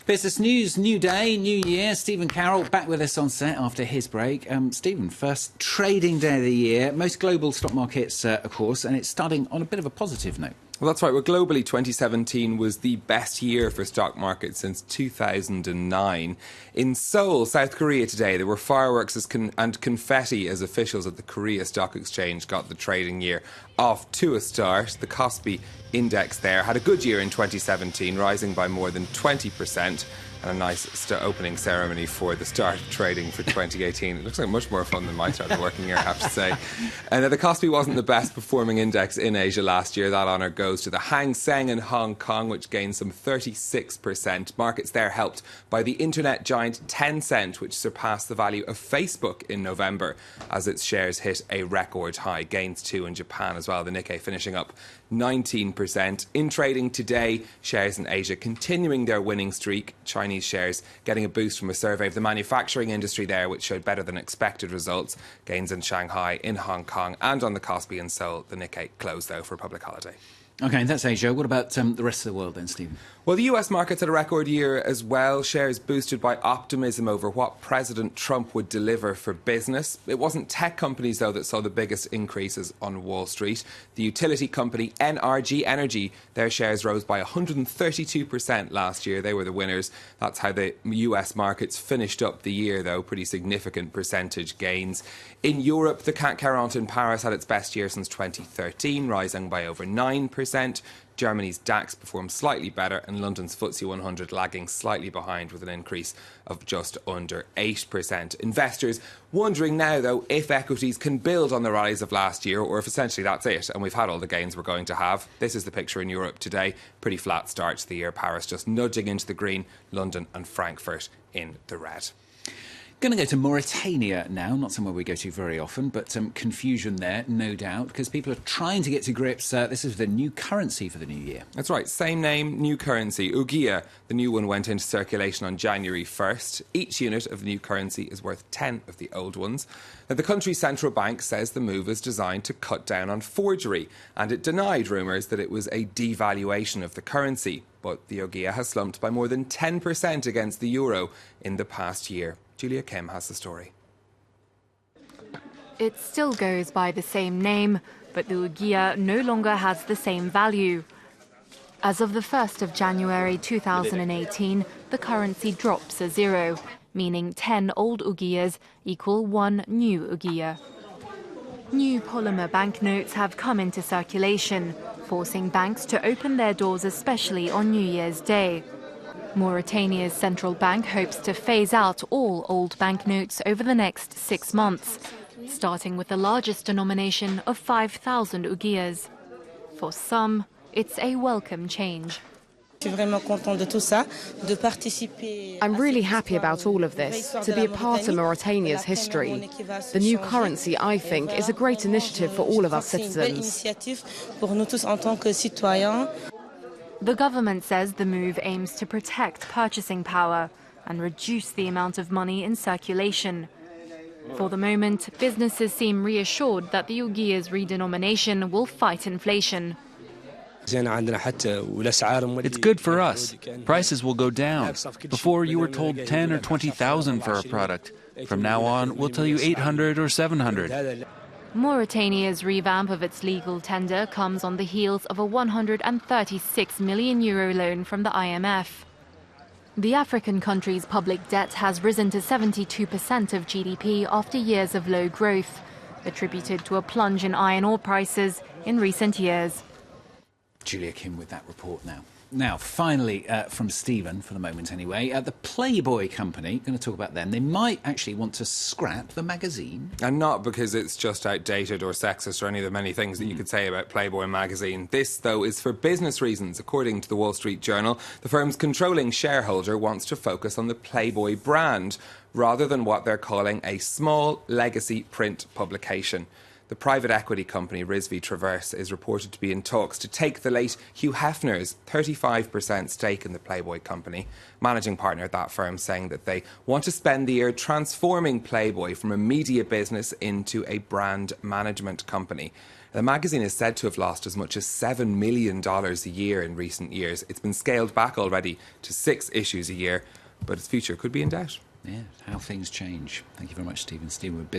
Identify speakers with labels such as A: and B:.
A: Business news, new day, new year. Stephen Carroll back with us on set after his break. Stephen, first trading day of the year. Most global stock markets, of course, and it's starting on a bit of a positive note.
B: Well, that's right. Well, globally, 2017 was the best year for stock markets since 2009. In Seoul, South Korea today, there were fireworks and confetti as officials at the Korea Stock Exchange got the trading year off to a start. The Kospi index there had a good year in 2017, rising by more than 20%. And a nice opening ceremony for the start of trading for 2018. It looks like much more fun than my start of working year, I have to say. And the Kospi wasn't the best performing index in Asia last year. That honour goes to the Hang Seng in Hong Kong, which gained some 36%. Markets there helped by the internet giant Tencent, which surpassed the value of Facebook in November as its shares hit a record high. Gains too in Japan as well. The Nikkei finishing up 19%. In trading today, shares in Asia continuing their winning streak. Chinese shares getting a boost from a survey of the manufacturing industry there, which showed better than expected results. Gains in Shanghai, in Hong Kong and on the Kospi in Seoul. The Nikkei closed though for a public holiday.
A: OK, that's Asia. What about the rest of the world then, Stephen?
B: Well, the US markets had a record year as well. Shares boosted by optimism over what President Trump would deliver for business. It wasn't tech companies, though, that saw the biggest increases on Wall Street. The utility company NRG Energy, their shares rose by 132% last year. They were the winners. That's how the US markets finished up the year, though. Pretty significant percentage gains. In Europe, the CAC 40 in Paris had its best year since 2013, rising by over 9%. Germany's DAX performed slightly better and London's FTSE 100 lagging slightly behind with an increase of just under 8%. Investors wondering now, though, if equities can build on the rallies of last year or if essentially that's it and we've had all the gains we're going to have. This is the picture in Europe today. Pretty flat start to the year. Paris just nudging into the green, London and Frankfurt in the red.
A: Going to go to Mauritania now, not somewhere we go to very often, but some confusion there, no doubt, because people are trying to get to grips. This is the new currency for the new year.
B: That's right, same name, new currency. Ouguiya, the new one, went into circulation on January 1st. Each unit of the new currency is worth 10 of the old ones. Now, the country's central bank says the move is designed to cut down on forgery, and it denied rumours that it was a devaluation of the currency. But the ouguiya has slumped by more than 10% against the euro in the past year. Julia Kim has the story.
C: It still goes by the same name, but the ouguiya no longer has the same value. As of the 1st of January 2018, the currency drops a zero, meaning 10 old ouguiyas equal 1 new ouguiya. New polymer banknotes have come into circulation, forcing banks to open their doors especially on New Year's Day. Mauritania's central bank hopes to phase out all old banknotes over the next 6 months, starting with the largest denomination of 5,000 ouguiyas. For some, it's a welcome change.
D: I'm really happy about all of this, to be a part of Mauritania's history. The new currency, I think, is a great initiative for all of us citizens.
C: The government says the move aims to protect purchasing power and reduce the amount of money in circulation. For the moment, businesses seem reassured that the ouguiya's redenomination will fight inflation.
E: It's good for us. Prices will go down. Before, you were told 10 or 20,000 for a product. From now on, we'll tell you 800 or 700.
C: Mauritania's revamp of its legal tender comes on the heels of a €136 million loan from the IMF. The African country's public debt has risen to 72% of GDP after years of low growth, attributed to a plunge in iron ore prices in recent years.
A: Julia Kim with that report now. Now, finally, from Stephen, for the moment anyway, the Playboy company, going to talk about them. They might actually want to scrap the magazine.
B: And not because it's just outdated or sexist or any of the many things that you could say about Playboy magazine. This, though, is for business reasons. According to the Wall Street Journal, the firm's controlling shareholder wants to focus on the Playboy brand rather than what they're calling a small legacy print publication. The private equity company Rizvi Traverse is reported to be in talks to take the late Hugh Hefner's 35% stake in the Playboy company. Managing partner at that firm saying that they want to spend the year transforming Playboy from a media business into a brand management company. The magazine is said to have lost as much as $7 million a year in recent years. It's been scaled back already to 6 issues a year, but its future could be in doubt.
A: Yeah, how things change. Thank you very much, Stephen. Stephen with Business.